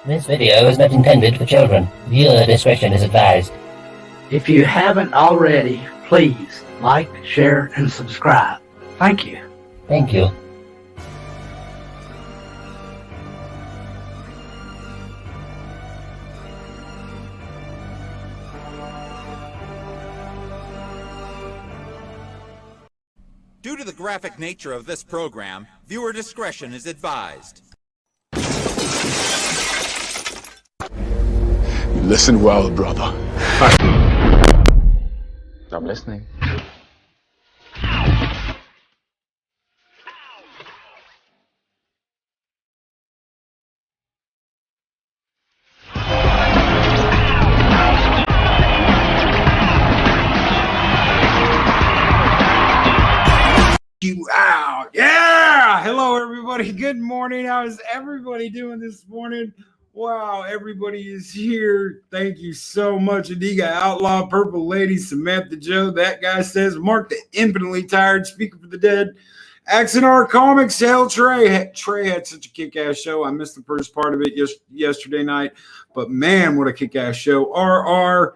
This video is not intended for children. Viewer discretion is advised. If you haven't already, please like, share, and subscribe. Thank you. Thank you. Due to the graphic nature of this program, viewer discretion is advised. Listen well, brother. I'm listening. You out. Yeah. Hello, everybody. Good morning. How is everybody doing this morning? Wow, everybody is here. Thank you so much. Adiga Outlaw, Purple Lady, Samantha Joe. That guy says, Mark the Infinitely Tired, Speaker for the Dead. Axonar Comics, Hell Trey. Trey had such a kick-ass show. I missed the first part of it yesterday night. But man, what a kick-ass show. RR.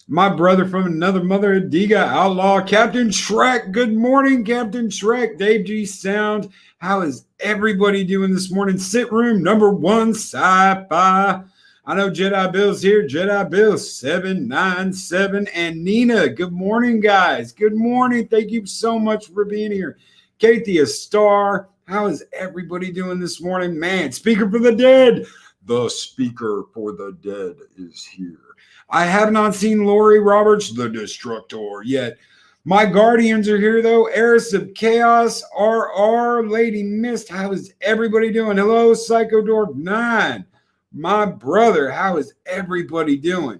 My brother from another mother, Adiga Outlaw, Captain Shrek. Good morning, Captain Shrek. Dave G Sound. How is everybody doing this morning? Sit room number one, sci-fi. I know Jedi Bill's here. Jedi Bill 797 and Nina. Good morning, guys. Good morning. Thank you so much for being here. Kathia Star. How is everybody doing this morning? Man, Speaker for the Dead. The Speaker for the Dead is here. I have not seen Lori Roberts, the Destructor, yet. My Guardians are here, though. Heiress of Chaos, RR, Lady Mist. How is everybody doing? Hello, Psychodorp 9. My brother, how is everybody doing?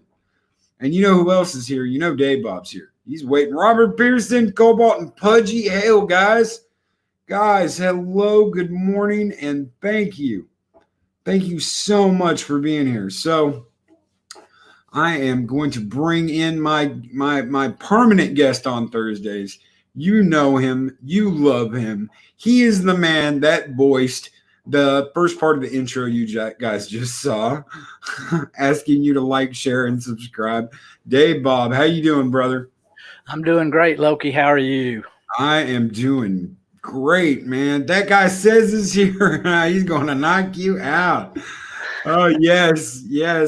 And you know who else is here? You know Dave Bob's here. He's waiting. Robert Pearson, Cobalt, and Pudgy. Hail, guys. Guys, hello, good morning, and thank you. Thank you so much for being here. So I am going to bring in my permanent guest on Thursdays. You know him. You love him. He is the man that voiced the first part of the intro you guys just saw, asking you to like, share, and subscribe. Dave Bob, how you doing, brother? I'm doing great, Loki. How are you? I am doing great, man. That guy says is here. He's going to knock you out. Oh, yes.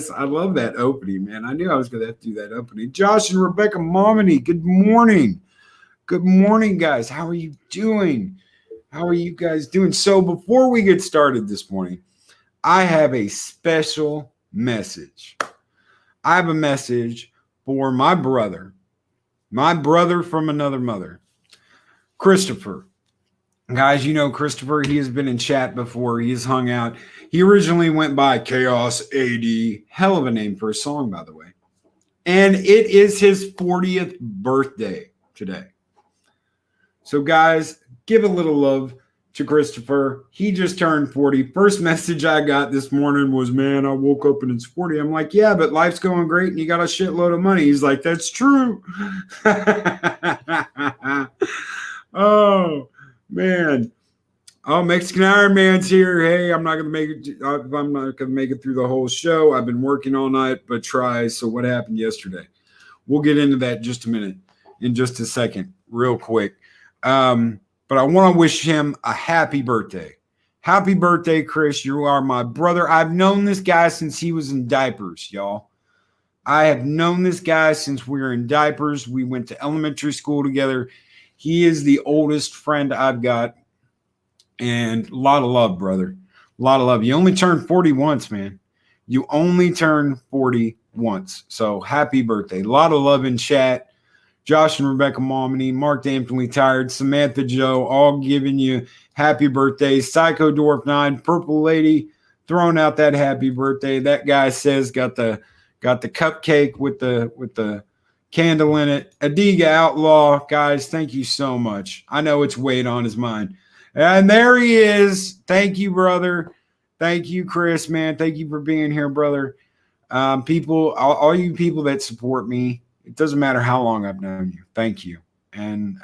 I love that opening, man. I knew I was going to have to do that opening. Josh and Rebecca Momini, good morning. Good morning, guys. How are you doing? How are you guys doing? So before we get started this morning, I have a special message. I have a message for my brother from another mother, Christopher. Guys, you know Christopher. He has been in chat before. He has hung out. He originally went by Chaos AD. Hell of a name for a song, by the way. And it is his 40th birthday today. So, guys, give a little love to Christopher. He just turned 40. First message I got this morning was, man, I woke up and it's 40. I'm like, yeah, but life's going great and you got a shitload of money. He's like, that's true. Oh, man. Oh, Mexican Iron Man's here. Hey, I'm not gonna make it. I'm not gonna make it through the whole show. I've been working all night, but try. So what happened yesterday? We'll get into that in just a second, real quick. But I want to wish him a happy birthday. Happy birthday, Chris. You are my brother. I've known this guy since he was in diapers, y'all. I have known this guy since we were in diapers. We went to elementary school together. He is the oldest friend I've got. And a lot of love, brother. A lot of love. You only turn 40 once, man. You only turn 40 once. So happy birthday. A lot of love in chat. Josh and Rebecca Momini, Mark the Infinitely Tired, Samantha Joe, all giving you happy birthdays. Psycho Dwarf 9, Purple Lady, throwing out that happy birthday. That guy says got the cupcake with the candle in it. Adiga Outlaw, guys, thank you so much. I know it's weighed on his mind. And there he is. Thank you, brother. Thank you, Chris, man. Thank you for being here, brother. People, all you people that support me, it doesn't matter how long I've known you. Thank you. And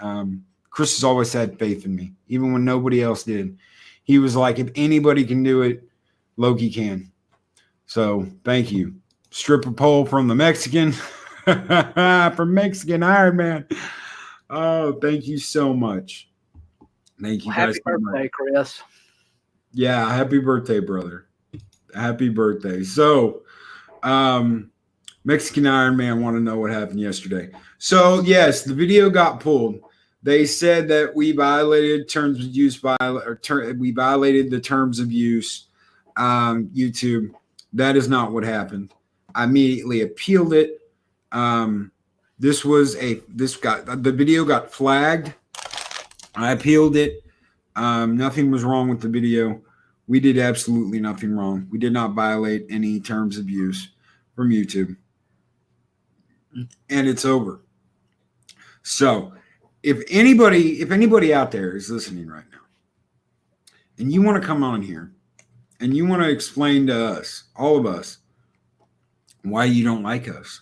Chris has always had faith in me, even when nobody else did. He was like, if anybody can do it, Loki can. So thank you. Stripper pole from the Mexican, from Mexican Iron Man. Oh, thank you so much. Thank you guys Happy so much. birthday, Chris. Yeah, happy birthday, brother. Happy birthday. So, Mexican Iron Man want to know what happened yesterday. So, yes, the video got pulled. They said that we violated terms of use we violated the terms of use. YouTube. That is not what happened. I immediately appealed it. The video got flagged. I appealed it. Nothing was wrong with the video. We did absolutely nothing wrong. We did not violate any terms of use from YouTube. And it's over. So if anybody out there is listening right now and you want to come on here and you want to explain to us, all of us, why you don't like us,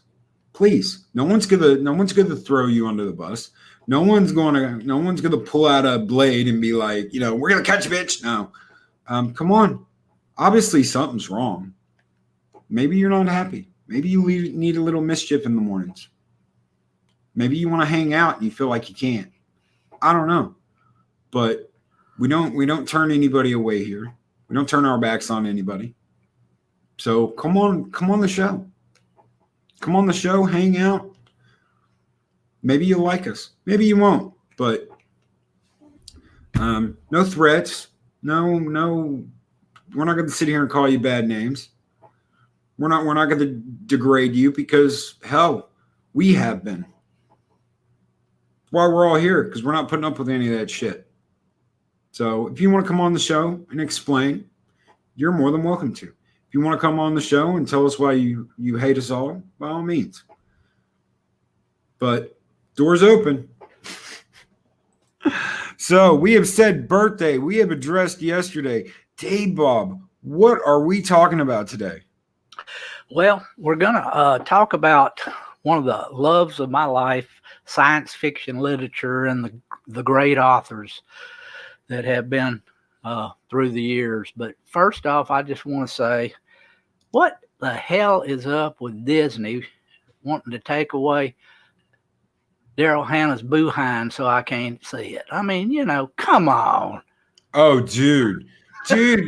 please. No one's gonna throw you under the bus. No one's gonna pull out a blade and be like, we're gonna catch a bitch. No. Come on. Obviously something's wrong. Maybe you're not happy. Maybe you need a little mischief in the mornings. Maybe you want to hang out and you feel like you can't. I don't know. But we don't turn anybody away here. We don't turn our backs on anybody. So come on the show. Come on the show, hang out. Maybe you'll like us. Maybe you won't. But no threats. No, we're not going to sit here and call you bad names. We're not going to degrade you because, hell, we have been. That's why we're all here, because we're not putting up with any of that shit. So if you want to come on the show and explain, you're more than welcome to. If you want to come on the show and tell us why you hate us all, by all means. But doors open. So we have said birthday. We have addressed yesterday. Dave Bob, what are we talking about today? Well, we're going to talk about one of the loves of my life, science fiction literature, and the great authors that have been through the years. But first off, I just want to say, what the hell is up with Disney wanting to take away Daryl Hannah's boo-hind so I can't see it? I mean, come on. Oh, dude,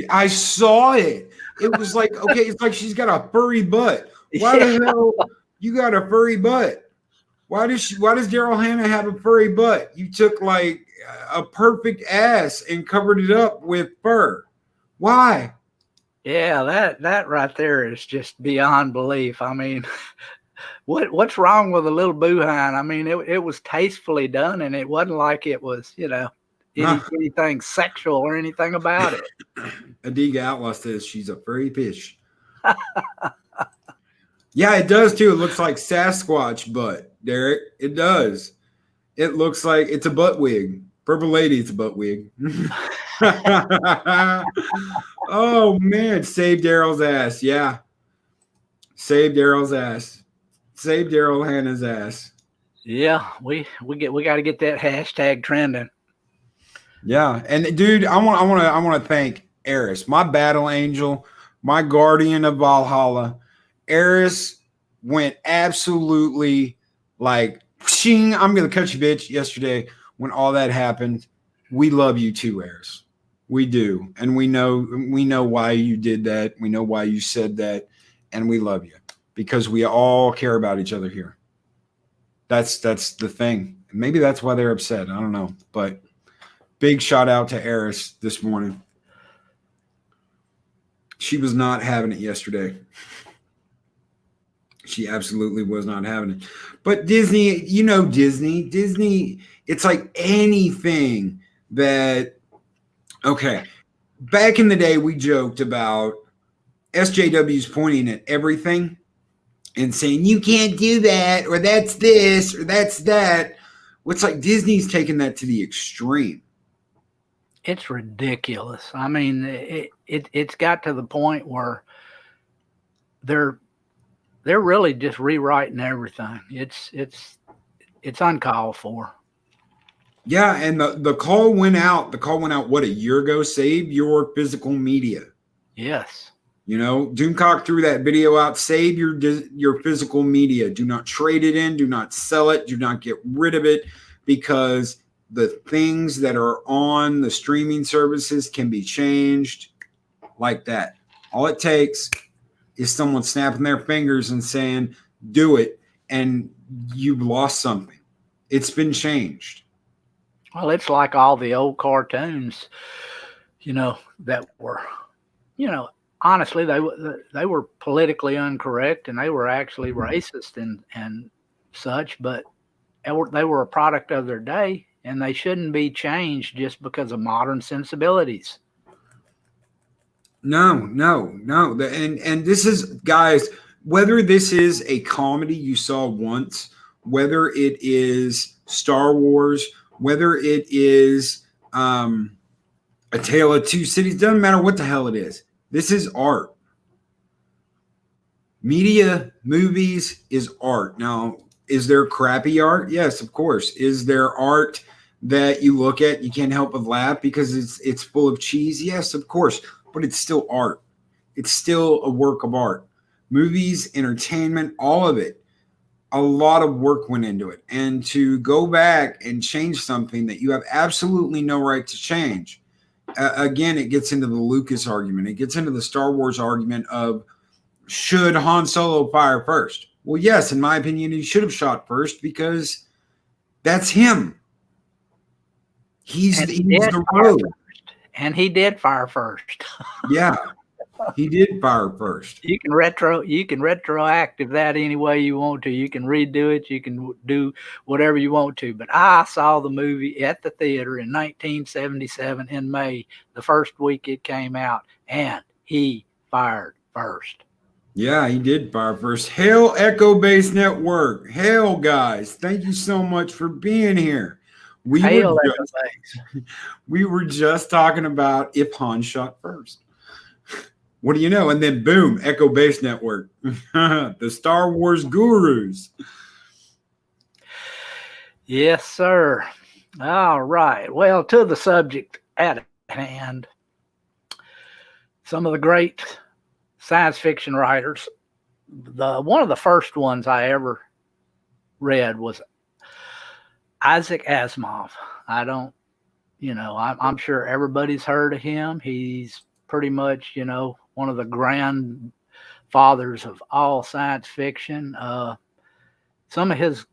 I saw it. It was like, okay, it's like she's got a furry butt. Why the hell you got a furry butt? Why does Daryl Hannah have a furry butt? You took like a perfect ass and covered it up with fur. Why? Yeah, that right there is just beyond belief. I mean, what's wrong with a little boo-hind? I mean, it was tastefully done, and it wasn't like it was, anything sexual or anything about it. Adiga Outlaw says she's a furry fish. Yeah, it does too. It looks like Sasquatch butt, Derek. It does. It looks like it's a butt wig. Purple Lady, it's a butt wig. Oh man, save Daryl's ass. Yeah. Save Daryl's ass. Save Daryl Hannah's ass. Yeah, we got to get that hashtag trending. Yeah, and dude, I want to thank Eris, my battle angel, my guardian of Valhalla. Eris went absolutely like, shing, I'm gonna cut you, bitch. Yesterday, when all that happened, we love you too, Eris. We do, and we know why you did that. We know why you said that, and we love you because we all care about each other here. That's the thing. Maybe that's why they're upset. I don't know, but big shout out to Eris this morning. She was not having it yesterday. She absolutely was not having it. But Disney, Disney, it's like anything that, okay, back in the day, we joked about SJWs pointing at everything and saying, you can't do that, or that's this, or that's that. It's like Disney's taking that to the extreme. It's ridiculous. I mean, it's got to the point where they're really just rewriting everything. It's uncalled for. Yeah, and the call went out. The call went out, what, a year ago? Save your physical media. Yes. You know, Doomcock threw that video out. Save your physical media. Do not trade it in. Do not sell it. Do not get rid of it, because the things that are on the streaming services can be changed like that. All it takes is someone snapping their fingers and saying, do it, and you've lost something. It's been changed. Well, it's like all the old cartoons, that were, honestly, they were politically incorrect, and they were actually racist and such, but they were a product of their day, and they shouldn't be changed just because of modern sensibilities. No. And this is, guys, whether this is a comedy you saw once, whether it is Star Wars, whether it is A Tale of Two Cities, doesn't matter what the hell it is. This is art. Media, movies is art. Now, is there crappy art? Yes, of course. Is there art that you look at, you can't help but laugh because it's full of cheese? Yes, of course. But it's still art. It's still a work of art. Movies, entertainment, all of it. A lot of work went into it. And to go back and change something that you have absolutely no right to change, again, it gets into the Lucas argument. It gets into the Star Wars argument of, should Han Solo fire first? Well, yes, in my opinion, he should have shot first because that's him. He's the road. And he did fire first. Yeah, he did fire first. You can retroactive that any way you want to. You can redo it. You can do whatever you want to. But I saw the movie at the theater in 1977 in May, the first week it came out, and he fired first. Yeah, he did fire first. Hail Echo Base Network. Hail, guys. Thank you so much for being here. We were just talking about if Han shot first. What do you know? And then boom, Echo Base Network. The Star Wars gurus. Yes, sir. All right. Well, to the subject at hand, some of the great science fiction writers. One of the first ones I ever read was Isaac Asimov. I'm sure everybody's heard of him. He's pretty much, one of the grandfathers of all science fiction. Some of his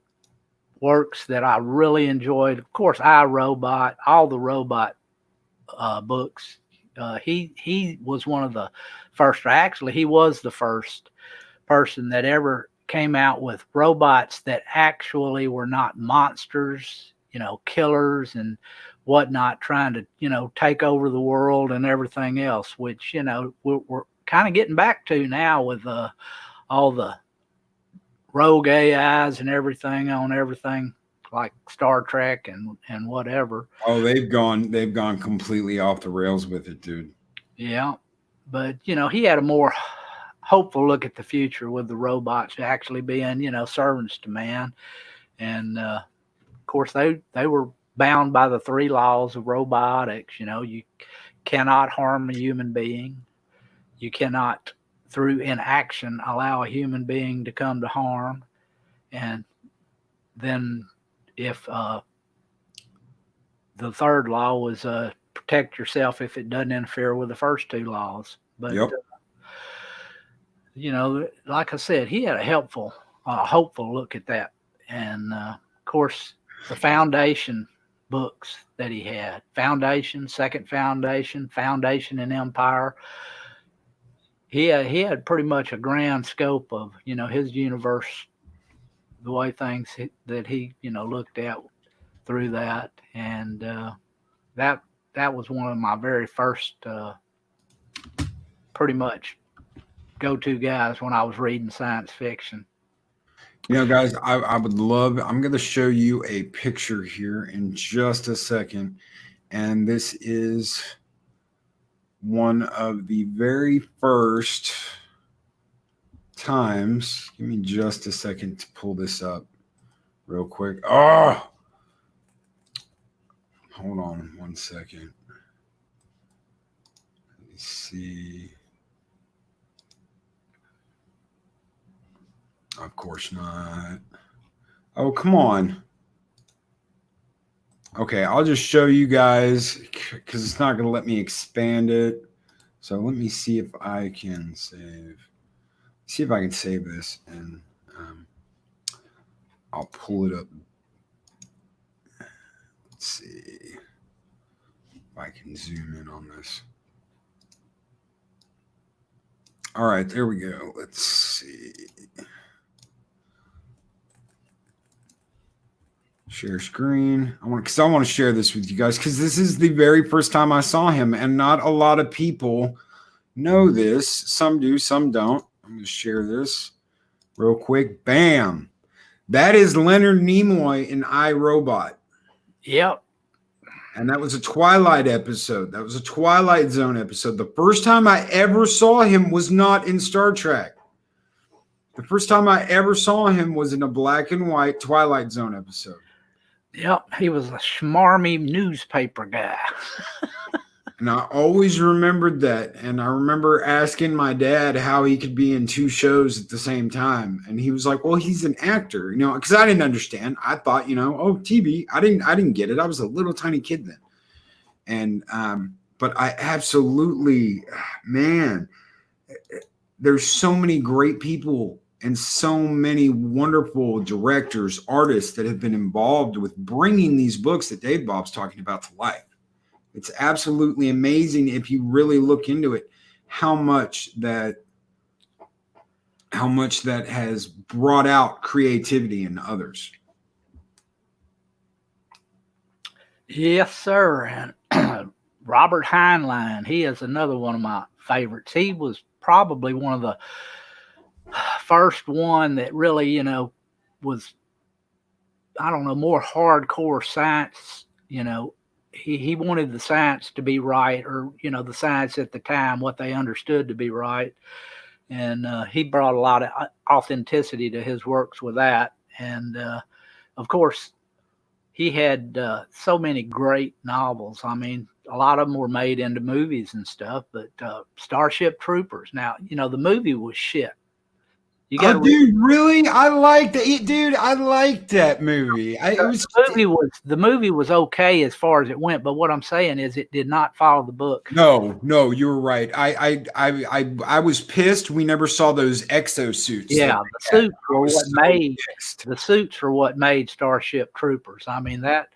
works that I really enjoyed, of course, I, Robot, all the Robot books. He was one of the first, actually, he was the first person that ever came out with robots that actually were not monsters, killers and whatnot, trying to, take over the world and everything else, which, we're kind of getting back to now with all the rogue AIs and everything on everything like Star Trek and whatever. Oh, they've gone completely off the rails with it, dude. Yeah. But, he had a more hopeful look at the future with the robots actually being, servants to man. And, of course, they were bound by the 3 laws of robotics. You cannot harm a human being. You cannot, through inaction, allow a human being to come to harm. And then if the 3rd law was protect yourself if it doesn't interfere with the first 2 laws. But, yep. Like I said, he had a hopeful look at that. And, of course, the Foundation books that he had, Foundation, Second Foundation, Foundation and Empire. He had pretty much a grand scope of, his universe, the way things that he, looked at through that. And that was one of my very first pretty much go-to guys when I was reading science fiction. Guys, I would love, I'm going to show you a picture here in just a second. And this is one of the very first times. Give me just a second to pull this up real quick. Oh, hold on one second. Let me see. Of course not. Oh, come on. Okay, I'll just show you guys because it's not going to let me expand it. So let me see if I can save. See if I can save this, and I'll pull it up. Let's see if I can zoom in on this. All right, there we go. Let's see. Share screen. I want to share this with you guys because this is the very first time I saw him, and not a lot of people know this. Some do, some don't. I'm going to share this real quick. Bam. That is Leonard Nimoy in I, Robot. Yep. And that was a Twilight episode. That was a Twilight Zone episode. The first time I ever saw him was not in Star Trek. The first time I ever saw him was in a black and white Twilight Zone episode. Yep. He was a schmarmy newspaper guy. And I always remembered that. And I remember asking my dad how he could be in two shows at the same time. And he was like, well, he's an actor, because I didn't understand. I thought, oh, TV. I didn't get it. I was a little tiny kid then. And, but I absolutely, man, there's so many great people and so many wonderful directors, artists that have been involved with bringing these books that Dave Bob's talking about to life. It's absolutely amazing if you really look into it, how much that has brought out creativity in others. Yes, sir. And Robert Heinlein, he is another one of my favorites. He was probably one of the first one that really, was, I don't know, more hardcore science, He wanted the science to be right, or, the science at the time, what they understood to be right. And he brought a lot of authenticity to his works with that. And, of course, he had so many great novels. I mean, a lot of them were made into movies and stuff, but Starship Troopers. Now, the movie was shit. You got dude, really? I liked it, dude. I liked that movie. The movie was okay as far as it went, but what I'm saying is it did not follow the book. No, you were right. I was pissed. We never saw those exosuits. Yeah, the suits were what made Starship Troopers. I mean that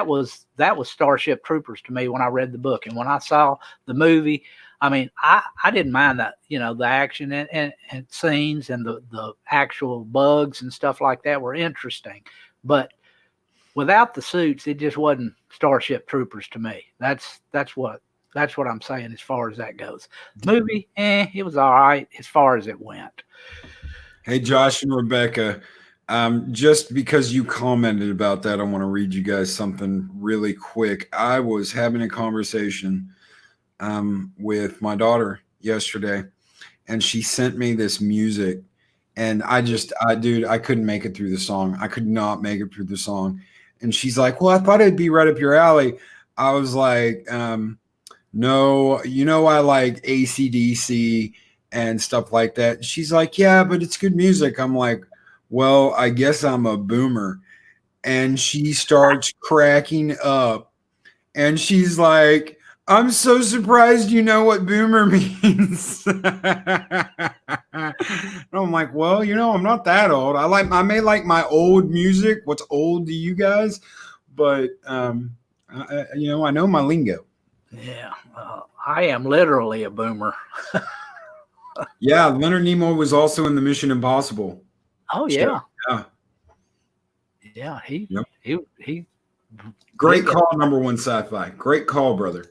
was Starship Troopers to me when I read the book, and when I saw the movie. I mean, I didn't mind that, the action and scenes and the actual bugs and stuff like that were interesting. But without the suits, it just wasn't Starship Troopers to me. That's what I'm saying as far as that goes. Movie, it was all right as far as it went. Hey, Josh and Rebecca, just because you commented about that, I want to read you guys something really quick. I was having a conversation with my daughter yesterday, and she sent me this music, and I couldn't make it through the song. I could not make it through the song. And she's like, well, I thought it'd be right up your alley. I was like, no, I like AC/DC and stuff like that. She's like, yeah, but it's good music. I'm like, well, I guess I'm a boomer. And she starts cracking up, and she's like, I'm so surprised you know what boomer means. I'm like, well, I'm not that old. I may like my old music. What's old to you guys? But, I know my lingo. Yeah, I am literally a boomer. Yeah, Leonard Nimoy was also in the Mission Impossible. Oh, yeah. Yeah. Yeah, he Great call, #1 sci-fi. Great call, brother.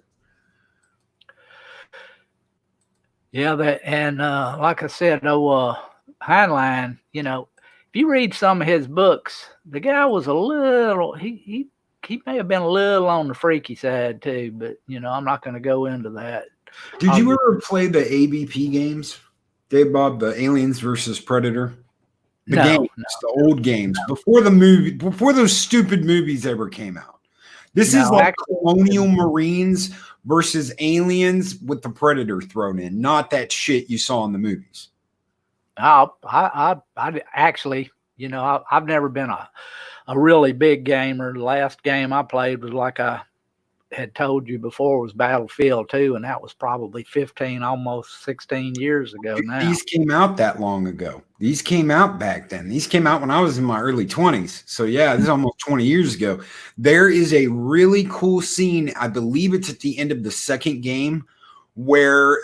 Yeah, like I said, Heinlein, if you read some of his books, the guy was a little, he may have been a little on the freaky side too, but I'm not going to go into that. Did you ever play the AVP games, Dave Bob, the Aliens versus Predator? The old games, before those stupid movies ever came out. This is like Colonial Marines versus aliens with the Predator thrown in, not that shit you saw in the movies. I actually, I've never been a really big gamer. The last game I played was, like I had told you before, was Battlefield 2, and that was probably 15, almost 16 years ago now. These came out that long ago. These came out back then. These came out when I was in my early 20s. So yeah, this is almost 20 years ago. There is a really cool scene. I believe it's at the end of the second game where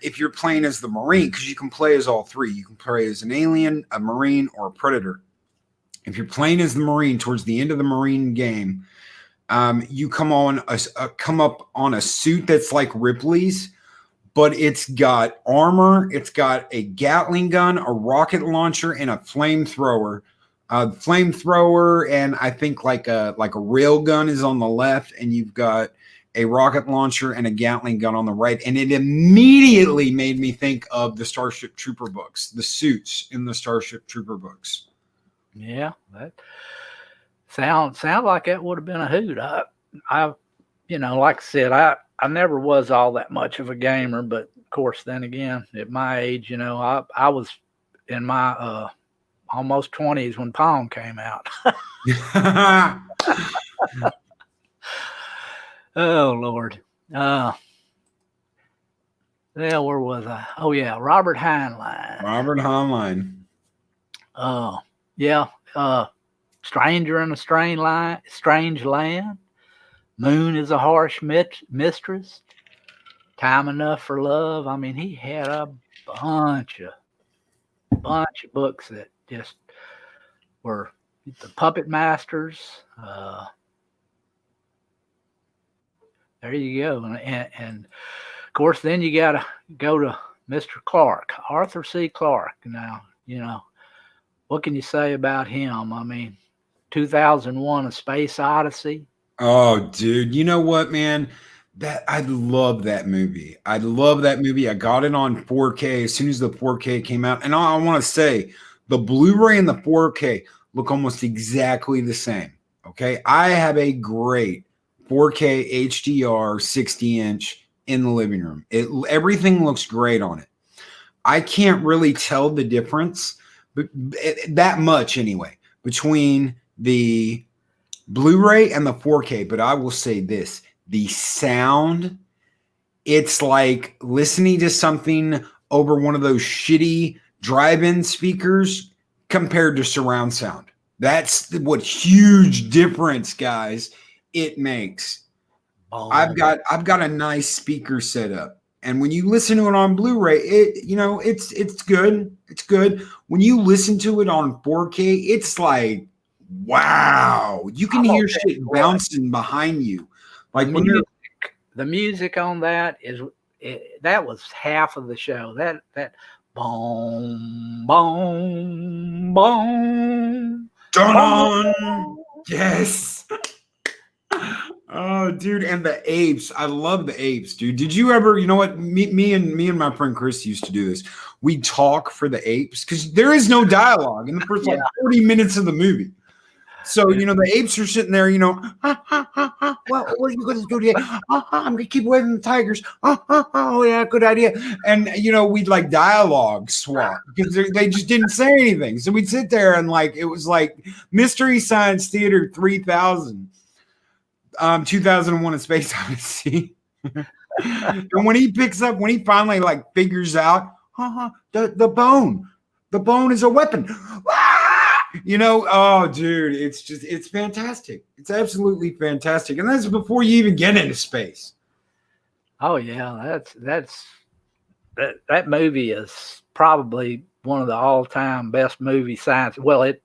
if you're playing as the Marine, because you can play as all three. You can play as an alien, a Marine, or a Predator. If you're playing as the Marine towards the end of the Marine game, you come up on a suit that's like Ripley's, but it's got armor, it's got a Gatling gun, a rocket launcher, and a flamethrower. Flamethrower, and I think like a rail gun is on the left, and you've got a rocket launcher and a Gatling gun on the right. And it immediately made me think of the Starship Trooper books, the suits in the Starship Trooper books. Yeah, that sound like that would have been a hoot. I like I said, I never was all that much of a gamer, but of course, then again, at my age, I was in my almost 20s when Pong came out. Oh Lord. Yeah, where was I? Oh yeah, Robert Heinlein. Robert Heinlein. Yeah. Stranger in a strange land. Moon is a harsh mistress. Time enough for love. I mean, he had a bunch of books that just were the Puppet Masters. There you go. And of course, then you got to go to Mr. Clarke, Arthur C. Clarke. Now, what can you say about him? I mean, 2001: A Space Odyssey. Oh, dude, you know what, man? I love that movie. I love that movie. I got it on 4K as soon as the 4K came out. And I want to say the Blu-ray and the 4K look almost exactly the same. Okay. I have a great 4K HDR 60-inch in the living room. Everything looks great on it. I can't really tell the difference, but that much anyway, between the Blu-ray and the 4K. But I will say this, the sound, it's like listening to something over one of those shitty drive-in speakers compared to surround sound. That's what huge difference, guys, it makes. Oh. I've got a nice speaker set up. And when you listen to it on Blu-ray, it's good. It's good. When you listen to it on 4K, it's like, wow, you can hear shit bouncing behind you. Like when the music on that that was half of the show. That boom, boom, boom, dun, yes. Oh, dude, and the apes. I love the apes, dude. Did you ever, you know what? Me and my friend Chris used to do this. We talk for the apes because there is no dialogue in the first 40 minutes of the movie. So, the apes are sitting there, well, what are you going to do today? I'm going to keep away from the tigers. Oh, yeah, good idea. And, we'd like dialogue swap because they just didn't say anything. So we'd sit there and it was like Mystery Science Theater 3000, 2001: A Space Odyssey. And when he finally figures out, the bone is a weapon. Oh, dude, it's fantastic. It's absolutely fantastic. And that's before you even get into space. Oh, yeah. That movie is probably one of the all-time best movie science. Well, it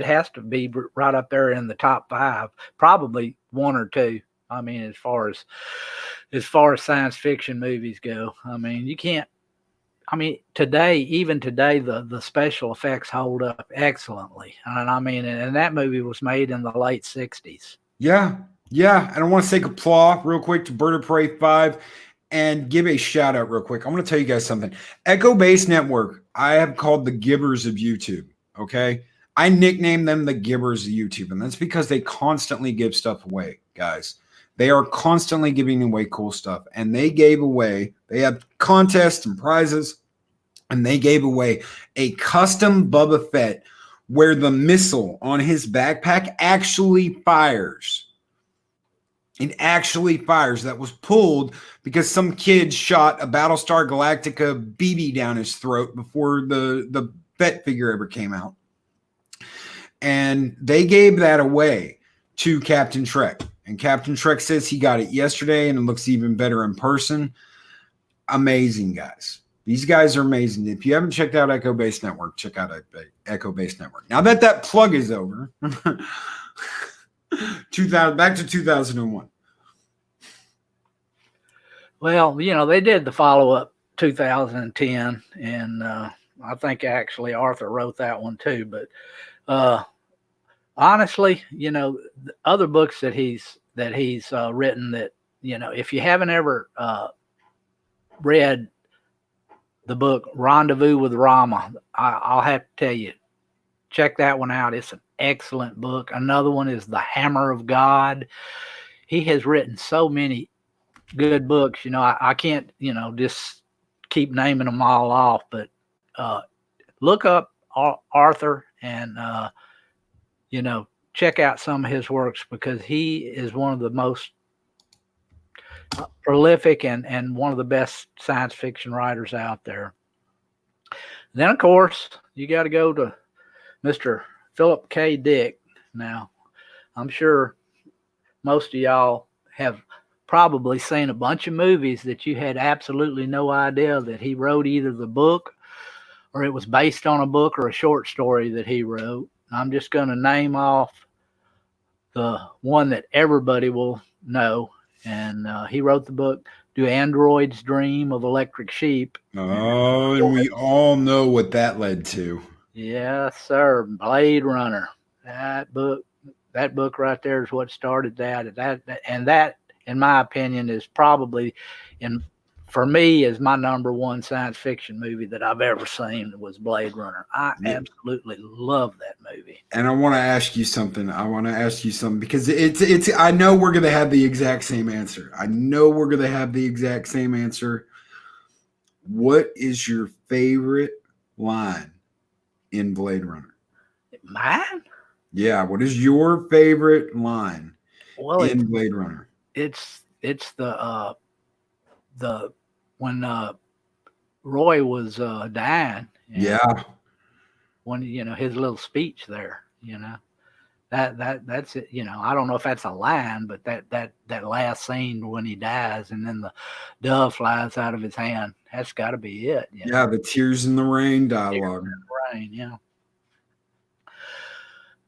has to be right up there in the top 5, probably 1 or 2. I mean, as far as science fiction movies go, I mean, you can't. I mean, even today, the special effects hold up excellently. And I mean, and that movie was made in the late 60s. Yeah. Yeah. And I want to take applause real quick to Bird of Prey 5 and give a shout out real quick. I'm going to tell you guys something. Echo Base Network, I have called the givers of YouTube. Okay. I nicknamed them the givers of YouTube. And that's because they constantly give stuff away, guys. They are constantly giving away cool stuff. And they have contests and prizes. and they gave away a custom Boba Fett where the missile on his backpack actually fires. It actually fires. That was pulled because some kid shot a Battlestar Galactica BB down his throat before the Fett figure ever came out. And they gave that away to Captain Trek. And Captain Trek says he got it yesterday, and it looks even better in person. Amazing, guys. These guys are amazing. If you haven't checked out Echo Base Network, check out Echo Base Network. Now that plug is over, back to 2001. Well, they did the follow-up 2010, and I think actually Arthur wrote that one too. But honestly, the other books that he's written that, if you haven't ever read the book Rendezvous with Rama, I'll have to tell you, check that one out. It's an excellent book. Another one is The Hammer of God. He has written so many good books. I can't, just keep naming them all off, but look up Arthur and, check out some of his works, because he is one of the most prolific and one of the best science fiction writers out there. Then, of course, you got to go to Mr. Philip K. Dick. Now, I'm sure most of y'all have probably seen a bunch of movies that you had absolutely no idea that he wrote either the book or it was based on a book or a short story that he wrote. I'm just going to name off the one that everybody will know. And he wrote the book, Do Androids Dream of Electric Sheep? Oh, and we all know what that led to. Yes, sir. Blade Runner. That book right there is what started that. That, in my opinion, is probably, for me, is my number one science fiction movie that I've ever seen, was Blade Runner. I absolutely love that movie. And I want to ask you something. Because it's I know we're going to have the exact same answer. What is your favorite line in Blade Runner? Mine? Yeah, what is your favorite line in Blade Runner? It's the when Roy was dying. Yeah. When his little speech there, that's it. I don't know if that's a line, but that last scene when he dies and then the dove flies out of his hand, that's got to be it. Yeah, the tears in the rain dialogue. Tears in the rain,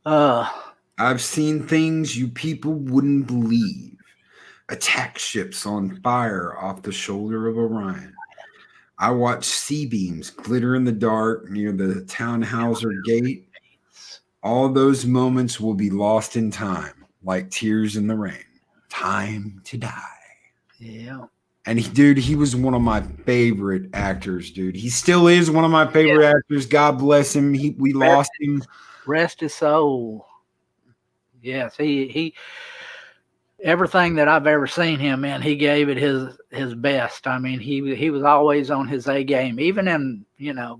yeah. I've seen things you people wouldn't believe. Attack ships on fire off the shoulder of Orion. I watched sea beams glitter in the dark near the Tannhauser Gate. All those moments will be lost in time, like tears in the rain. Time to die. Yeah. And he was one of my favorite actors, dude. He still is one of my favorite actors. God bless him. We lost him. Rest his soul. Yes, he everything that I've ever seen him in, he gave it his best. I mean, he was always on his A game. Even in,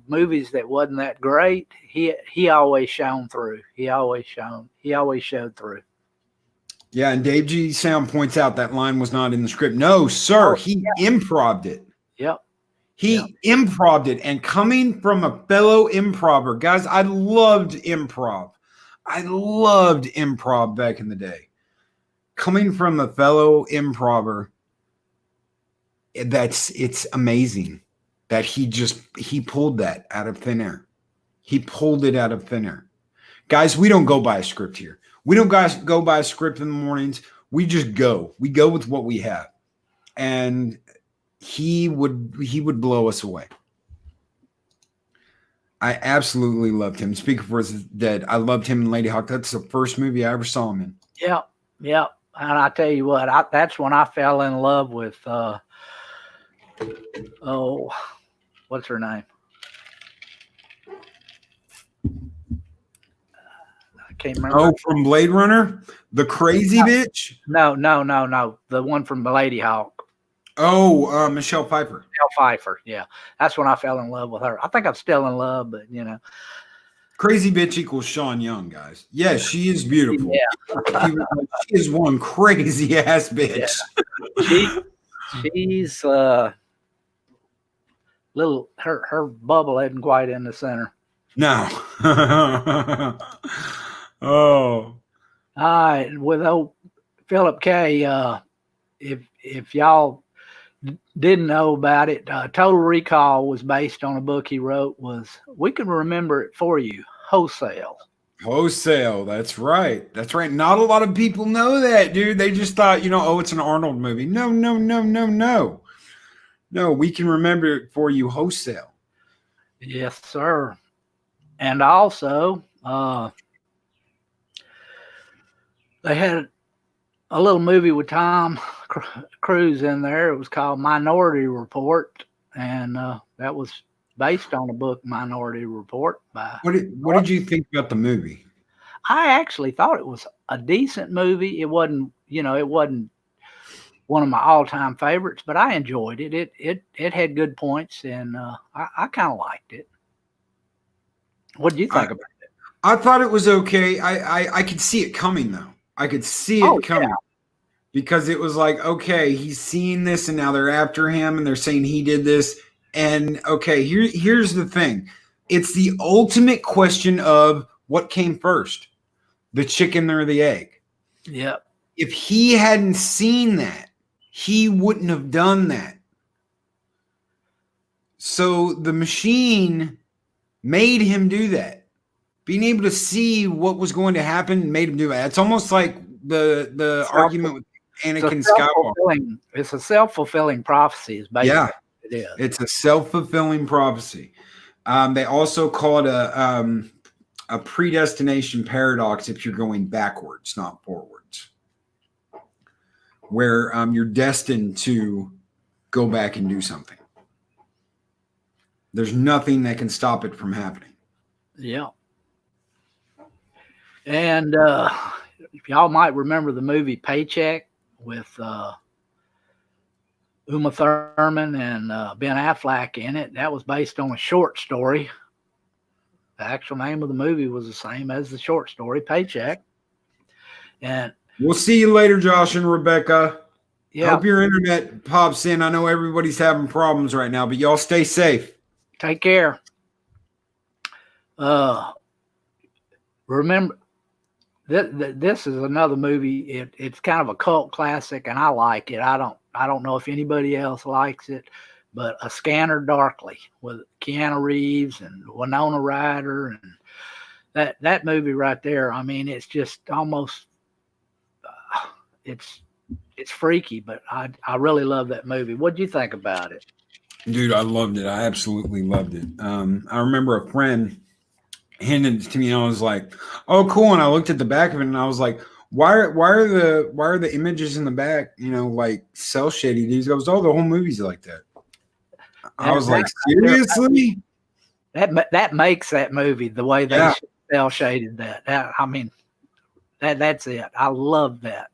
movies that wasn't that great, he always shone through. He always showed through. Yeah, and Dave G. Sound points out that line was not in the script. No, sir, he improv'd it. Yep. He improv'd it. And coming from a fellow improver, guys, I loved improv. Back in the day. Coming from a fellow improver, it's amazing that he pulled that out of thin air. He pulled it out of thin air. Guys, we don't go by a script here. We don't go by a script in the mornings. We just go. We go with what we have. And he would blow us away. I absolutely loved him. Speaking for his dead, I loved him in Lady Hawk. That's the first movie I ever saw him in. Yeah. And I tell you what, that's when I fell in love with, what's her name? I can't remember. Oh, from Blade Runner? The crazy bitch? No. The one from Lady Hawk. Oh, Michelle Pfeiffer. Michelle Pfeiffer. Yeah, that's when I fell in love with her. I think I'm still in love, but Crazy bitch equals Sean Young, guys. Yeah, she is beautiful. yeah, She is one crazy ass bitch. she's little. Her bubble isn't quite in the center. No. Oh. All right, with old Philip K. If y'all didn't know about it, Total Recall was based on a book he wrote. We can remember it for you. Wholesale. Wholesale. That's right. That's right. Not a lot of people know that, dude. They just thought, oh, it's an Arnold movie. No, no, no, no, no. No, we can remember it for you. Wholesale. Yes, sir. And also, they had a little movie with Tom Cruise in there. It was called Minority Report, and that was based on a book, Minority Report. What did you think about the movie? I actually thought it was a decent movie. It wasn't one of my all-time favorites, but I enjoyed it. It had good points, and I kind of liked it. What did you think about it? I thought it was okay. I could see it coming, though. I could see it coming. Yeah. Because it was like, okay, he's seen this and now they're after him and they're saying he did this. And okay, here's the thing. It's the ultimate question of what came first, the chicken or the egg. Yeah. If he hadn't seen that, he wouldn't have done that. So the machine made him do that. Being able to see what was going to happen made him do that. It's almost like the argument with Anakin Skywalker. It's a self-fulfilling prophecy. Is basically what it is. It's a self-fulfilling prophecy. They also call it a predestination paradox if you're going backwards, not forwards, where you're destined to go back and do something. There's nothing that can stop it from happening. Yeah. And y'all might remember the movie Paycheck with Uma Thurman and Ben Affleck in it. That was based on a short story. The actual name of the movie was the same as the short story, Paycheck. And we'll see you later, Josh and Rebecca. Yeah. Hope your internet pops in. I know everybody's having problems right now, but y'all stay safe. Take care. Remember, this is another movie. It's kind of a cult classic, and I like it. I don't know if anybody else likes it, but A Scanner Darkly with Keanu Reeves and Winona Ryder, and that movie right there. I mean, it's just almost it's freaky, but I really love that movie. What do you think about it? Dude, I loved it. I absolutely loved it. I remember a friend handed it to me, and I was like, "Oh, cool!" And I looked at the back of it, and I was like, "Why are the images in the back, like cell shaded?" He goes, "Oh, the whole movie's like that." I was like, "Seriously?" That makes that movie the way they cell shaded that. I mean, that's it. I love that.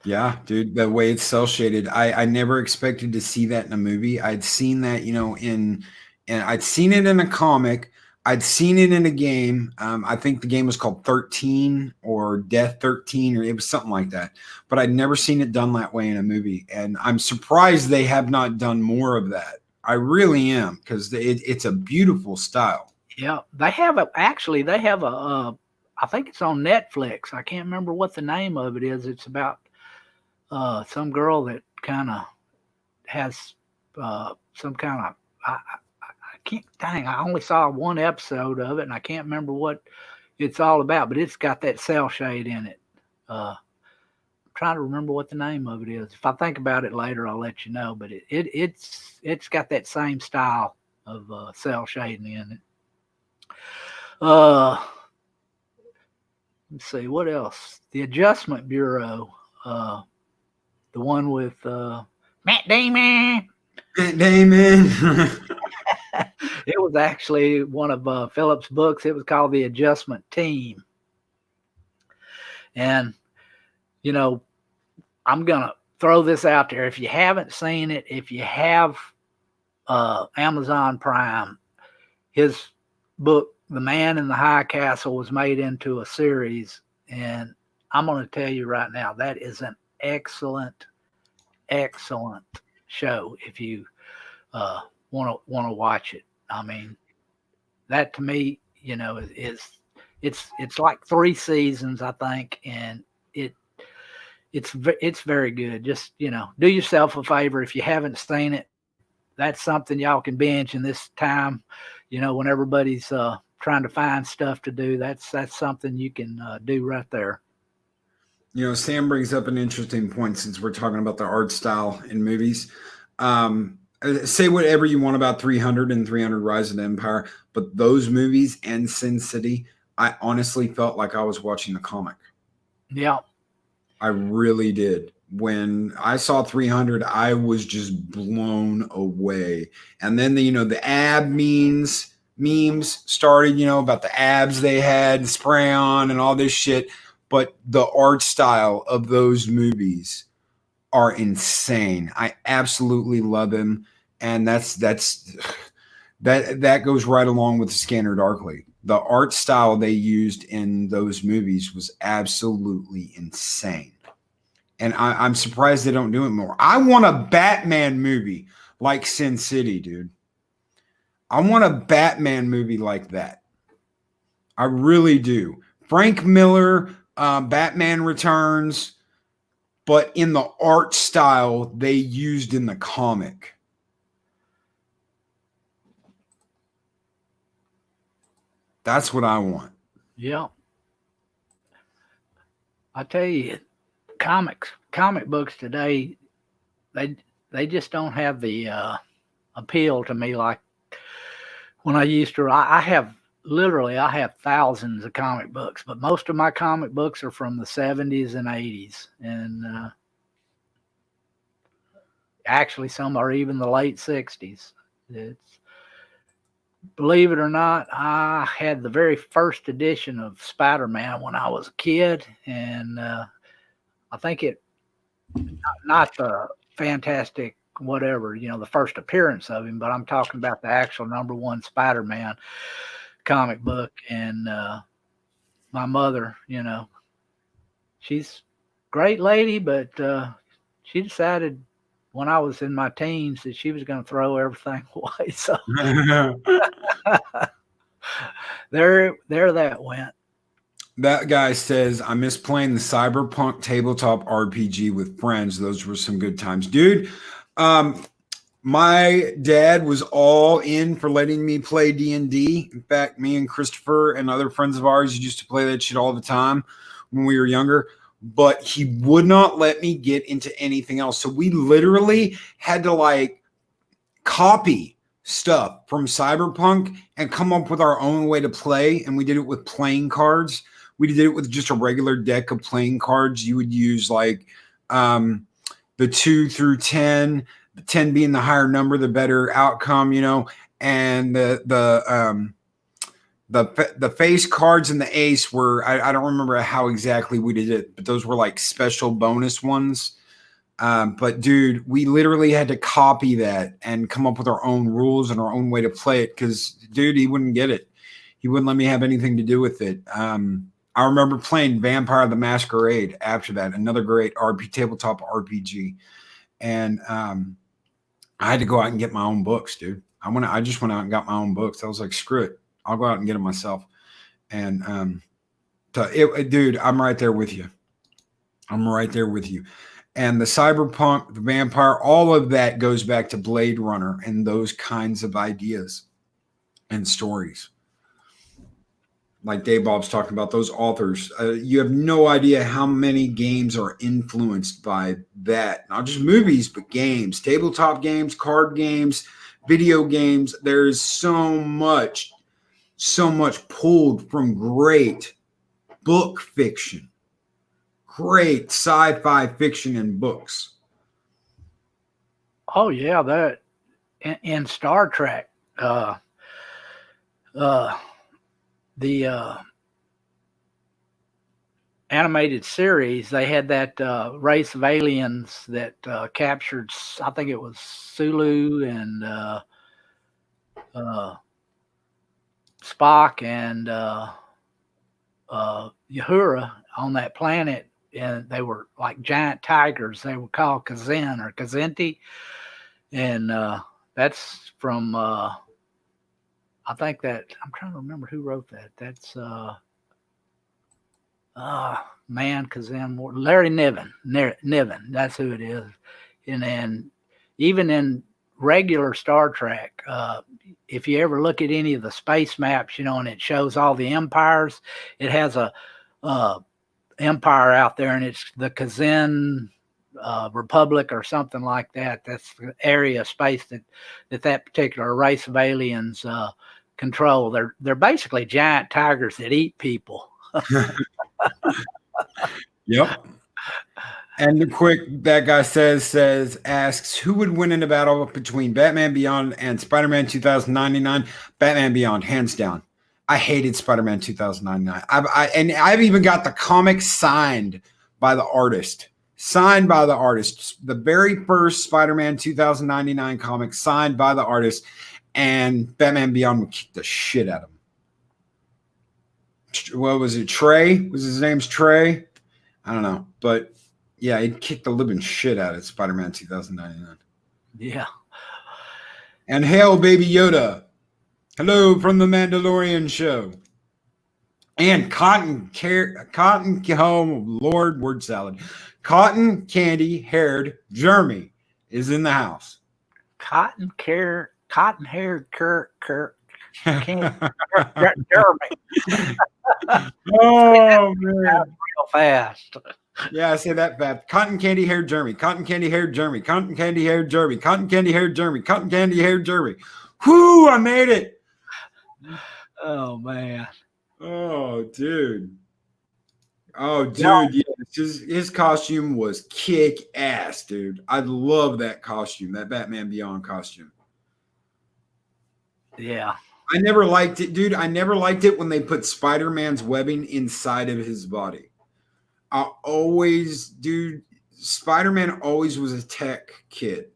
Yeah, dude, the way it's cell shaded, I never expected to see that in a movie. I'd seen that, and I'd seen it in a comic. I'd seen it in a game. I think the game was called 13 or Death 13, or it was something like that. But I'd never seen it done that way in a movie. And I'm surprised they have not done more of that. I really am, because it's a beautiful style. Yeah, they have a I think it's on Netflix. I can't remember what the name of it is. It's about some girl that kind of has some kind of I only saw one episode of it, and I can't remember what it's all about, but it's got that cell shade in it. I'm trying to remember what the name of it is. If I think about it later, I'll let you know, but it's got that same style of cell shading in it. Let's see, what else? The Adjustment Bureau, the one with Matt Damon. Matt Damon. It was actually one of Philip's books. It was called The Adjustment Team. And, I'm gonna throw this out there. If you haven't seen it, if you have Amazon Prime, his book, The Man in the High Castle, was made into a series, and I'm going to tell you right now, that is an excellent, excellent show. If you want to watch it, I mean, that to me, is it's like 3 seasons, I think, and it's very good. Just do yourself a favor if you haven't seen it. That's something y'all can binge in this time, when everybody's trying to find stuff to do. That's something you can do right there. Sam brings up an interesting point since we're talking about the art style in movies. Say whatever you want about 300 and 300 Rise of the Empire, but those movies and Sin City, I honestly felt like I was watching the comic. Yeah. I really did. When I saw 300, I was just blown away. And then the ab memes started, about the abs they had, spray on and all this shit. But the art style of those movies are insane. I absolutely love them. And that goes right along with the Scanner Darkly. The art style they used in those movies was absolutely insane. And I'm surprised they don't do it more. I want a Batman movie like Sin City, dude. I want a Batman movie like that. I really do. Frank Miller, Batman Returns, but in the art style they used in the comic. That's what I want. Yeah. I tell you, comic books today, they just don't have the appeal to me like when I used to. I have thousands of comic books, but most of my comic books are from the 70s and 80s, and actually some are even the late 60s. Believe it or not, I had the very first edition of Spider-Man when I was a kid, and I think not the Fantastic whatever, the first appearance of him, but I'm talking about the actual #1 Spider-Man comic book. And my mother, she's a great lady, but she decided when I was in my teens that she was going to throw everything away. So there that went. That guy says, I miss playing the Cyberpunk tabletop RPG with friends. Those were some good times. Dude, my dad was all in for letting me play D&D. In fact, me and Christopher and other friends of ours used to play that shit all the time when we were younger. But he would not let me get into anything else. So we literally had to copy stuff from Cyberpunk and come up with our own way to play. And we did it with playing cards. We did it with just a regular deck of playing cards. You would use the 2 through 10, the 10 being the higher number, the better outcome, and the face cards and the ace were, I don't remember how exactly we did it, but those were special bonus ones. But dude, we literally had to copy that and come up with our own rules and our own way to play it. Cause dude, he wouldn't get it. He wouldn't let me have anything to do with it. I remember playing Vampire the Masquerade after that, another great tabletop RPG. And I had to go out and get my own books, dude. I just went out and got my own books. I was like, screw it. I'll go out and get them myself. And dude, I'm right there with you. I'm right there with you. And the Cyberpunk, the Vampire, all of that goes back to Blade Runner and those kinds of ideas and stories. Like Dave Bob's talking about, those authors, you have no idea how many games are influenced by that. Not just movies, but games, tabletop games, card games, video games. There's so much pulled from great book fiction, great sci-fi fiction and books. Oh yeah, that in Star Trek, the animated series, they had that race of aliens that captured, I think it was Sulu and Spock and Uhura on that planet, and they were like giant tigers. They were called Kazin or Kazinti, and that's from I think that I'm trying to remember who wrote that. That's man, Kazin, Larry Niven. Niven, that's who it is. And then even in regular Star Trek, if you ever look at any of the space maps, and it shows all the empires, it has a empire out there, and it's the Kazin Republic or something like that. That's the area of space that particular race of aliens control. They're basically giant tigers that eat people. Yep. And the quick that guy asks who would win in a battle between Batman Beyond and Spider-Man 2099? Batman Beyond, hands down. I hated Spider-Man 2099. I've even got the comic signed by the artist. The very first Spider-Man 2099 comic signed by the artist, and Batman Beyond would kick the shit out of him. What was it? Trey? Was his name's Trey? I don't know. But yeah, he'd kick the living shit out of Spider-Man 2099. Yeah. And hail, baby Yoda. Hello from the Mandalorian show. And cotton candy-haired Jeremy is in the house. Cotton-haired Jeremy. Oh, man. Real fast. Yeah, I say that fast. Cotton candy-haired Jeremy. Cotton candy-haired Jeremy. Cotton candy-haired Jeremy. Cotton candy-haired Jeremy. Cotton candy-haired Jeremy. Whoo, I made it. Oh, man. Oh, dude. Yeah. His costume was kick ass, dude. I love that costume, that Batman Beyond costume. Yeah. I never liked it, dude. I never liked it when they put Spider-Man's webbing inside of his body. Spider-Man always was a tech kid.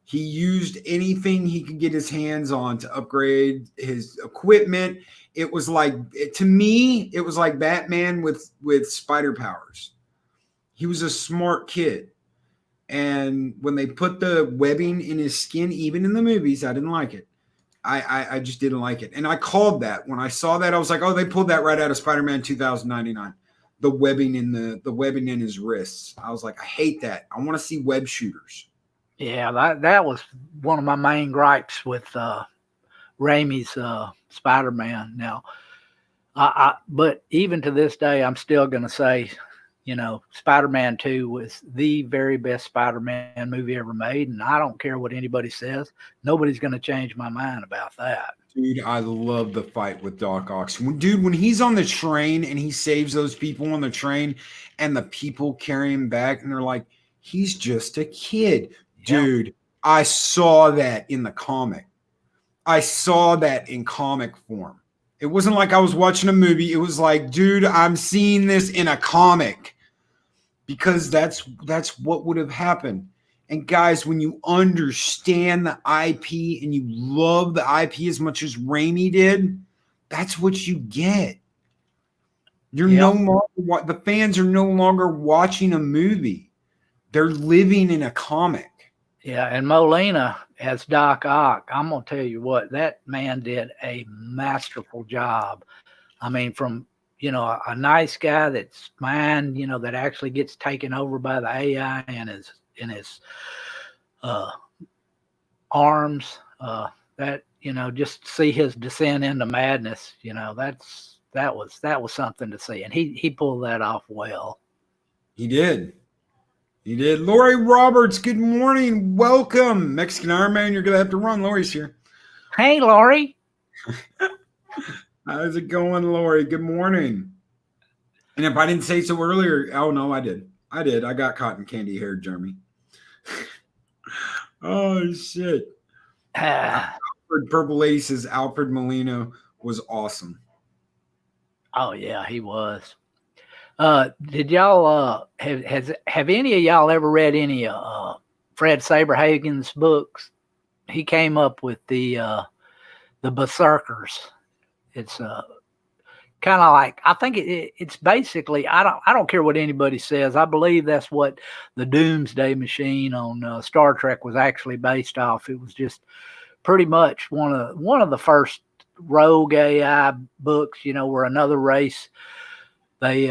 He used anything he could get his hands on to upgrade his equipment. It was like, to me, it was like Batman with spider powers. He was a smart kid. And when they put the webbing in his skin, even in the movies, I didn't like it. I just didn't like it. And I called that. When I saw that, I was like, oh, they pulled that right out of Spider-Man 2099. The webbing in his wrists. I was like, I hate that. I want to see web shooters. Yeah, that was one of my main gripes with Raimi's Spider-Man. Now, but even to this day, I'm still going to say, Spider-Man 2 was the very best Spider-Man movie ever made, and I don't care what anybody says. Nobody's going to change my mind about that. Dude, I love the fight with Doc Ock. Dude, when he's on the train and he saves those people on the train and the people carry him back and they're like, he's just a kid. Dude, yeah. I saw that in the comic. I saw that in comic form. It wasn't like I was watching a movie. It was like, dude, I'm seeing this in a comic because that's what would have happened. And guys, when you understand the IP and you love the IP as much as Raimi did, that's what you get. You're no longer, the fans are no longer watching a movie. They're living in a comic. Yeah, and Molina as Doc Ock, I'm going to tell you what, that man did a masterful job. I mean, from, a nice guy that's mine, that actually gets taken over by the AI in his arms, that, just see his descent into madness, that was something to see. And he pulled that off well. He did. Lori Roberts, good morning. Welcome. Mexican Iron Man, you're going to have to run. Lori's here. Hey, Lori. How's it going, Lori? Good morning. And if I didn't say so earlier, oh, no, I did. I got cotton candy haired Jeremy. Oh, shit. Purple Lady says Alfred Molina was awesome. Oh, yeah, he was. Did y'all have any of y'all ever read any Fred Saberhagen's books? He came up with the Berserkers. It's kind of like, I think it's basically, I don't care what anybody says. I believe that's what the Doomsday Machine on Star Trek was actually based off. It was just pretty much one of the first rogue AI books, where another race, they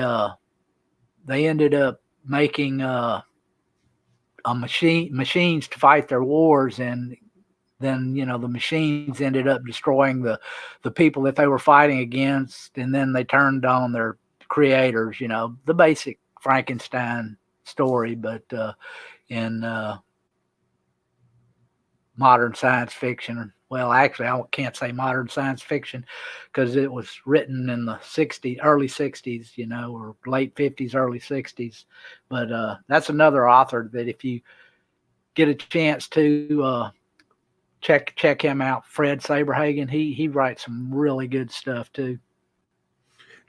ended up making machines to fight their wars, and then the machines ended up destroying the people that they were fighting against, and then they turned on their creators. The basic Frankenstein story, but in modern science fiction. Well, actually, I can't say modern science fiction because it was written in the early 60s, or late 50s, early 60s. But that's another author that if you get a chance to check him out, Fred Saberhagen. He writes some really good stuff too.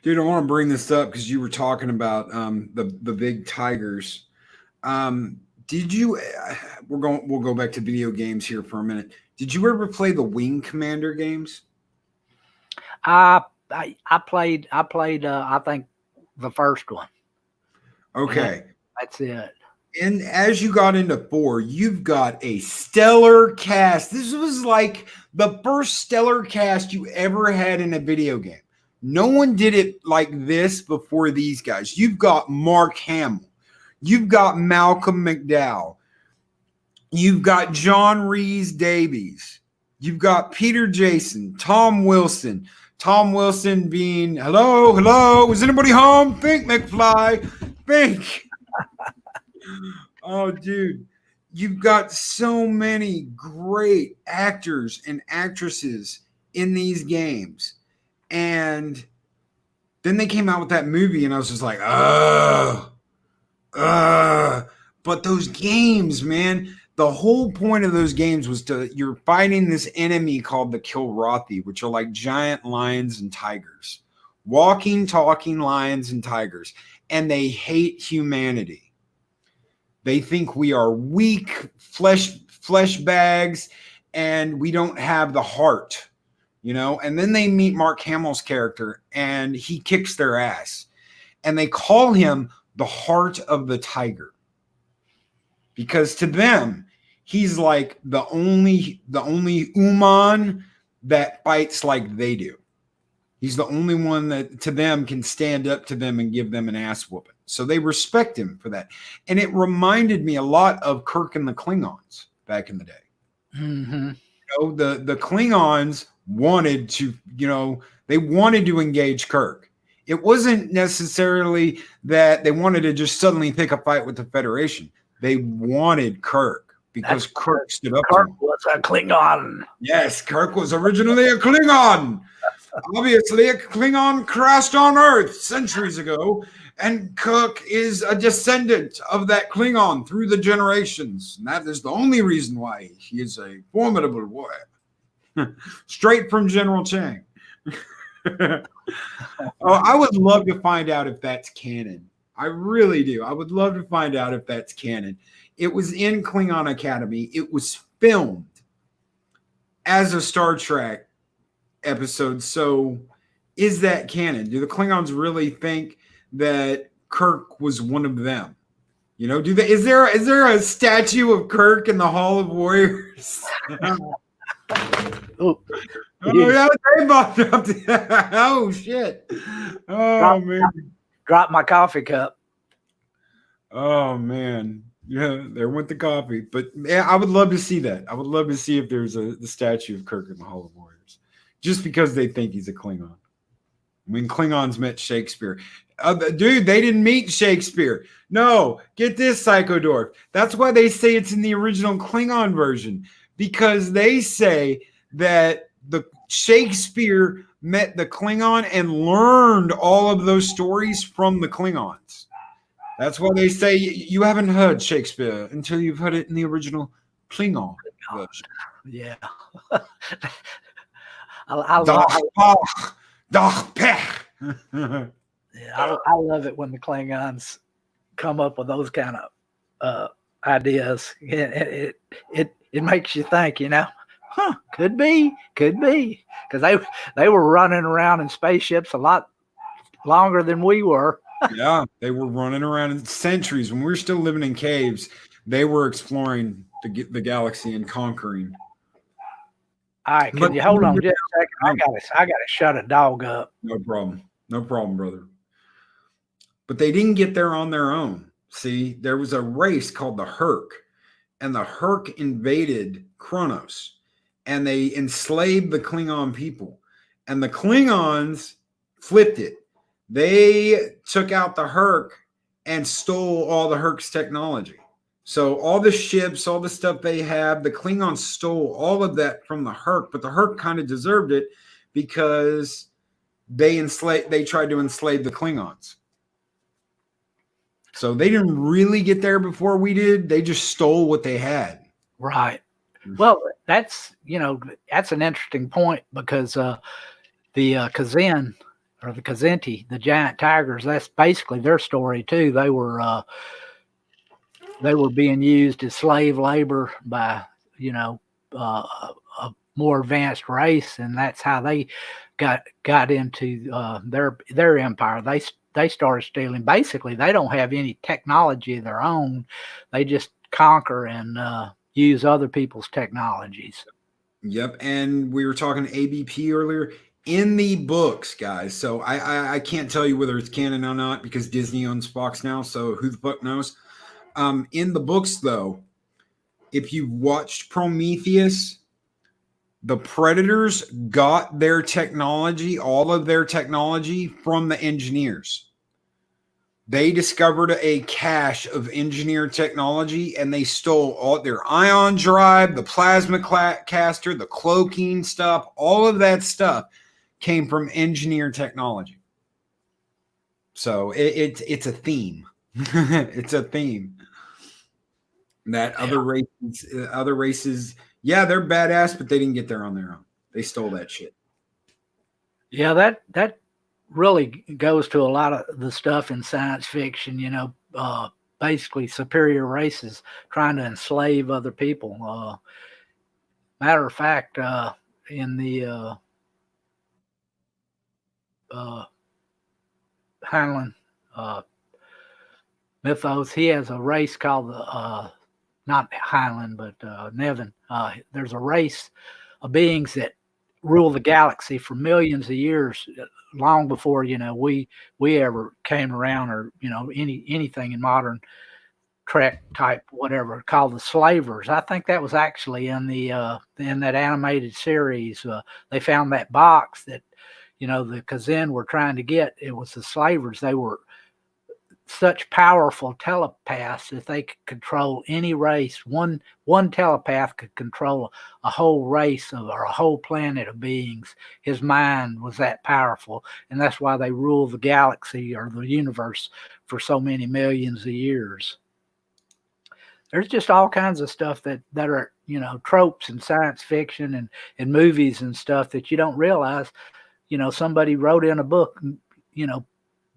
Dude, I want to bring this up because you were talking about the big tigers. Did you? We'll go back to video games here for a minute. Did you ever play the Wing Commander games? I played. I think the first one. Okay, that's it. And as you got into 4, you've got a stellar cast. This was like the first stellar cast you ever had in a video game. No one did it like this before these guys. You've got Mark Hamill. You've got Malcolm McDowell. You've got John Rhys Davies. You've got Peter Jason, Tom Wilson. Tom Wilson being, hello, is anybody home? Think, McFly. Think. Oh, dude, you've got so many great actors and actresses in these games. And then they came out with that movie, and I was just like, but those games, man, the whole point of those games was you're fighting this enemy called the Kilrathi, which are like giant lions and tigers, walking, talking lions and tigers, and they hate humanity. They think we are weak flesh bags, and we don't have the heart, And then they meet Mark Hamill's character, and he kicks their ass, and they call him the heart of the tiger, because to them, he's like the only Uman that fights like they do. He's the only one that to them can stand up to them and give them an ass whooping. So they respect him for that. And it reminded me a lot of Kirk and the Klingons back in the day. Mm-hmm. The Klingons wanted to, they wanted to engage Kirk. It wasn't necessarily that they wanted to just suddenly pick a fight with the Federation. They wanted Kirk because Kirk stood up to him. Kirk was a Klingon. Yes, Kirk was originally a Klingon. Obviously, a Klingon crashed on Earth centuries ago, and Kirk is a descendant of that Klingon through the generations. And that is the only reason why he is a formidable warrior. Straight from General Chang. I would love to find out if that's canon. I really do. I would love to find out if that's canon. It was in Klingon Academy. It was filmed as a Star Trek episode. So is that canon? Do the Klingons really think that Kirk was one of them? Is there a statue of Kirk in the Hall of Warriors? Oh shit. Man. Dropped my coffee cup. Oh man. Yeah, there went the coffee. But yeah, I would love to see that. I would love to see if there's the statue of Kirk in the Hall of Warriors. Just because they think he's a Klingon. When Klingons met Shakespeare. Dude, they didn't meet Shakespeare. No, get this, Psychodorf. That's why they say it's in the original Klingon version. Because they say that the Shakespeare met the Klingon and learned all of those stories from the Klingons. That's why they say you haven't heard Shakespeare until you've heard it in the original Klingon version. Yeah. Yeah, I love it when the Klingons come up with those kind of ideas. It makes you think, huh? Could be, because they were running around in spaceships a lot longer than we were. Yeah, they were running around in centuries when we were still living in caves. They were exploring the galaxy and conquering. All right, can you hold on just a second? I gotta shut a dog up. No problem, brother. But they didn't get there on their own. See, there was a race called the Herc, and the Herc invaded Kronos, and they enslaved the Klingon people. And the Klingons flipped it. They took out the Herc and stole all the Herc's technology. So all the ships, all the stuff they have, the Klingons stole all of that from the Herc, but the Herc kind of deserved it because they tried to enslave the Klingons. So they didn't really get there before we did. They just stole what they had. Right. Well, that's an interesting point because the Kazin or the Kazenti, the giant tigers, that's basically their story too. They were being used as slave labor by a more advanced race, and that's how they got into their empire. They started stealing. Basically, they don't have any technology of their own. They just conquer and use other people's technologies. Yep. And we were talking ABP earlier in the books, guys. So I can't tell you whether it's canon or not because Disney owns Fox now. So who the fuck knows? In the books, though, if you watched Prometheus, the Predators got their technology, all of their technology from the engineers. They discovered a cache of engineered technology and they stole all their ion drive, the plasma caster, the cloaking stuff, all of that stuff came from engineered technology. So it's a theme. It's a theme that other races, yeah, they're badass, but they didn't get there on their own. They stole that shit. Yeah, that really goes to a lot of the stuff in science fiction, basically superior races trying to enslave other people. Matter of fact, in the Heinlein mythos, he has a race called not Heinlein, but Nevin. There's a race of beings that rule the galaxy for millions of years, long before we ever came around, or anything in modern Trek type whatever, called the Slavers. I think that was actually in that animated series. They found that box that the Kazin were trying to get. It was the Slavers. They were such powerful telepaths that they could control any race. One telepath could control a whole race or a whole planet of beings. His mind was that powerful, and that's why they ruled the galaxy or the universe for so many millions of years. There's just all kinds of stuff that are tropes in science fiction and movies and stuff that you don't realize. Somebody wrote in a book,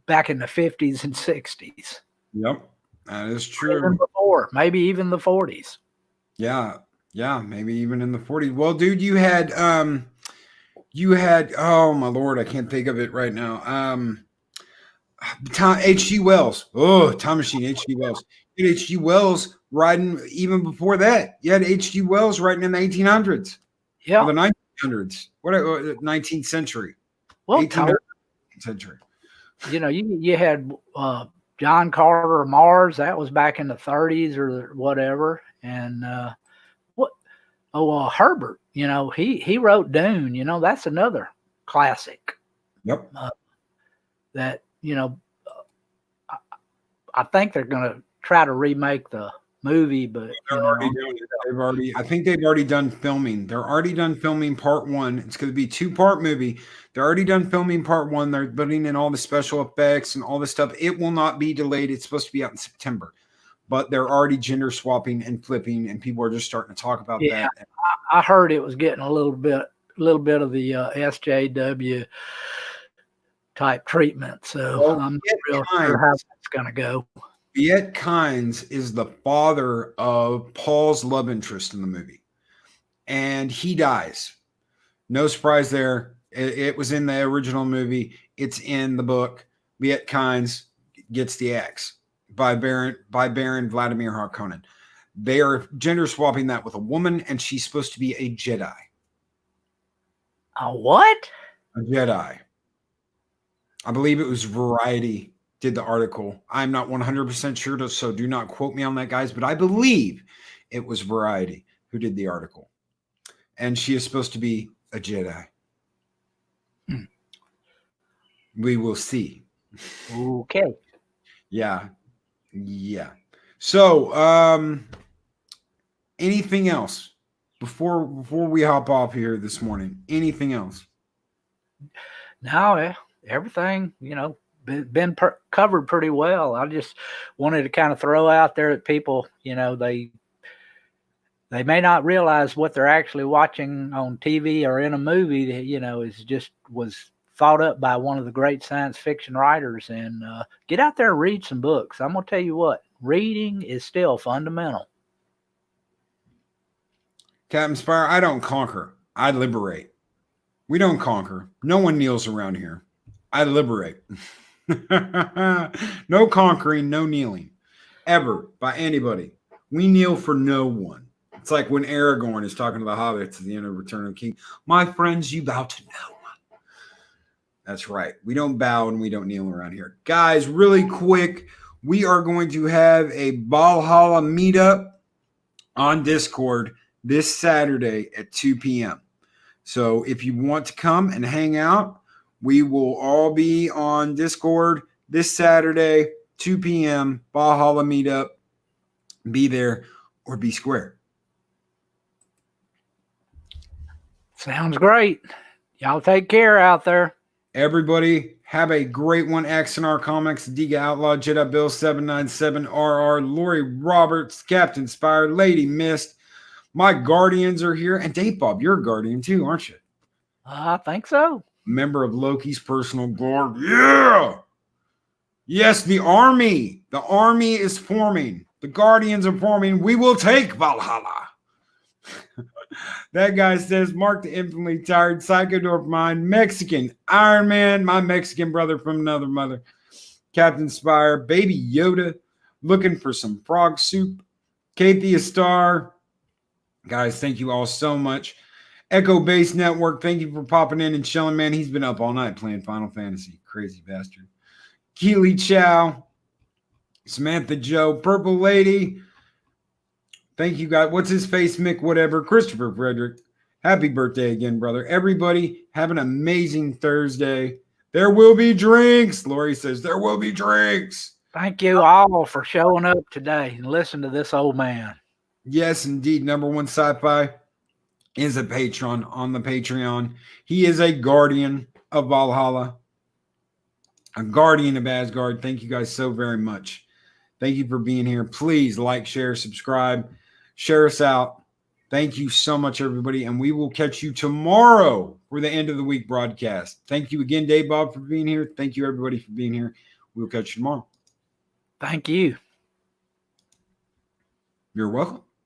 back in the 50s and 60s. Yep, that is true. Even before, maybe even the 40s. Yeah, maybe even in the 40s. Well, dude, you had oh my lord, I can't think of it right now. H.G. Wells. Oh, Time Machine, H.G. Wells. H.G. Wells writing even before that. You had H.G. Wells writing in the 1800s. Yeah. Or the 1900s. What 19th century. Well, 18th century. You had John Carter of Mars. That was back in the 30s or whatever. And Herbert, he wrote Dune. That's another classic. Yep. That I think they're going to try to remake the movie, but I think they've already done filming. They're already done filming part one. It's going to be 2-part movie. They're already done filming part one. They're putting in all the special effects and all this stuff. It will not be delayed. It's supposed to be out in September, but they're already gender swapping and flipping, and people are just starting to talk about that. I heard it was getting a little bit of the SJW type treatment. So Well, I'm not Viet real sure how Kynes- that's going to go. Viet Kynes is the father of Paul's love interest in the movie, and he dies. No surprise there. It was in the original movie. It's in the book. Viet Kynes gets the axe by Baron Vladimir Harkonnen. They are gender swapping that with a woman, and she's supposed to be a Jedi. A what? A Jedi. I believe it was Variety did the article. I'm not 100% sure, so do not quote me on that, guys, but I believe it was Variety who did the article. And she is supposed to be a Jedi. We will see. Okay. Yeah. So, anything else before we hop off here this morning? Anything else? No, everything, been covered pretty well. I just wanted to kind of throw out there that people, they may not realize what they're actually watching on TV or in a movie that, was thought up by one of the great science fiction writers. And get out there and read some books. I'm going to tell you what, reading is still fundamental. Captain Spire, I don't conquer. I liberate. We don't conquer. No one kneels around here. I liberate. No conquering, no kneeling. Ever by anybody. We kneel for no one. It's like when Aragorn is talking to the hobbits at the end of Return of the King. My friends, you bow to no one. That's right. We don't bow and we don't kneel around here. Guys, really quick, we are going to have a Valhalla meetup on Discord this Saturday at 2 p.m. So if you want to come and hang out, we will all be on Discord this Saturday, 2 p.m. Valhalla meetup. Be there or be square. Sounds great. Y'all take care out there. Everybody, have a great one. XNR Comics, Diga Outlaw, Jedi Bill 797RR, Lori Roberts, Captain Spire, Lady Mist. My guardians are here. And Dave Bob, you're a guardian too, aren't you? I think so. Member of Loki's personal guard. Yeah. Yes, the army. The army is forming. The guardians are forming. We will take Valhalla. That guy says, Mark the infinitely tired Psychodorp mind, Mexican Iron Man, my Mexican brother from another mother, Captain Spire, Baby Yoda, looking for some frog soup, Kate the Star. Guys, thank you all so much. Echo Base Network, thank you for popping in and chilling, man. He's been up all night playing Final Fantasy. Crazy bastard. Keely Chow, Samantha Joe, Purple Lady. Thank you, guys. What's his face? Mick, whatever. Christopher Frederick. Happy birthday again, brother. Everybody, have an amazing Thursday. There will be drinks. Lori says there will be drinks. Thank you all for showing up today and listening to this old man. Yes, indeed. Number one sci-fi is a patron on the Patreon. He is a guardian of Valhalla, a guardian of Asgard. Thank you guys so very much. Thank you for being here. Please like, share, subscribe, share us out. Thank you so much, everybody. And we will catch you tomorrow for the end of the week broadcast. Thank you again, Dave Bob, for being here. Thank you, everybody, for being here. We'll catch you tomorrow. Thank you. You're welcome.